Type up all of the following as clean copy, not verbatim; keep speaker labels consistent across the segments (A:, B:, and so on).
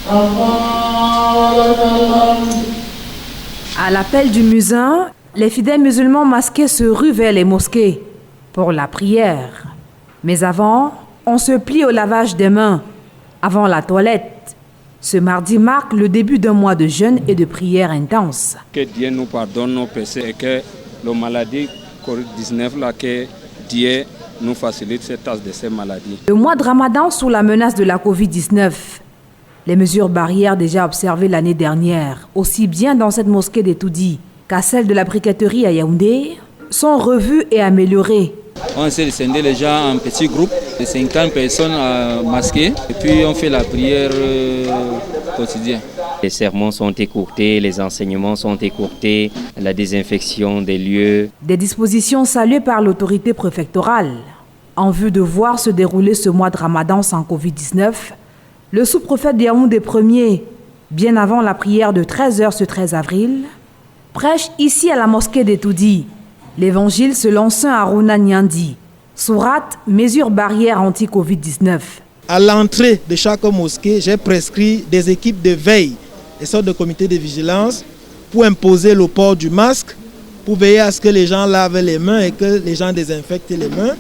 A: À l'appel du muezzin, les fidèles musulmans masqués se ruent vers les mosquées pour la prière. Mais avant, on se plie au lavage des mains, avant la toilette. Ce mardi marque le début d'un mois de jeûne et de prière intense.
B: Que Dieu nous pardonne nos péchés et que la maladie Covid-19, là, que Dieu nous facilite cette tâche de ces maladies.
A: Le mois de Ramadan sous la menace de la Covid-19. Les mesures barrières déjà observées l'année dernière, aussi bien dans cette mosquée des Toudi qu'à celle de la briqueterie à Yaoundé, sont revues et améliorées.
C: On essaie de scinder les gens en petits groupes de 50 personnes masquées et puis on fait la prière quotidienne.
D: Les sermons sont écourtés, les enseignements sont écourtés, la désinfection des lieux.
A: Des dispositions saluées par l'autorité préfectorale. En vue de voir se dérouler ce mois de Ramadan sans Covid-19, le sous-préfet de Yaoundé Ier, bien avant la prière de 13h ce 13 avril, prêche ici à la mosquée des Toudi l'évangile selon Saint Harouna Nyandi, sourate mesures barrières anti-Covid-19.
E: À l'entrée de chaque mosquée, j'ai prescrit des équipes de veille, des sortes de comités de vigilance, pour imposer le port du masque, pour veiller à ce que les gens lavent les mains et que les gens désinfectent les mains.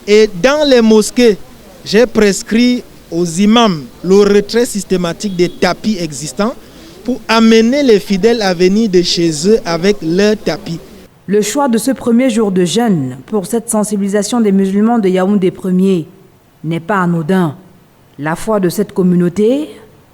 E: Et dans les mosquées, j'ai prescrit aux imams le retrait systématique des tapis existants pour amener les fidèles à venir de chez eux avec leurs tapis.
A: Le choix de ce premier jour de jeûne pour cette sensibilisation des musulmans de Yaoundé Ier n'est pas anodin. La foi de cette communauté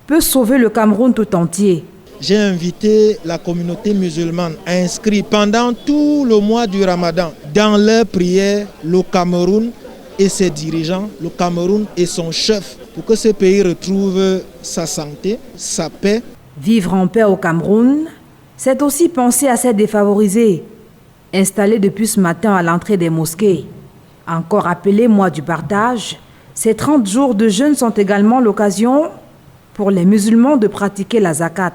A: peut sauver le Cameroun tout entier.
E: J'ai invité la communauté musulmane à inscrire pendant tout le mois du Ramadan dans leurs prières le Cameroun et ses dirigeants, le Cameroun et son chef, pour que ce pays retrouve sa santé, sa paix.
A: Vivre en paix au Cameroun, c'est aussi penser à ces défavorisés, installés depuis ce matin à l'entrée des mosquées. Encore appelé mois du partage, ces 30 jours de jeûne sont également l'occasion pour les musulmans de pratiquer la zakat.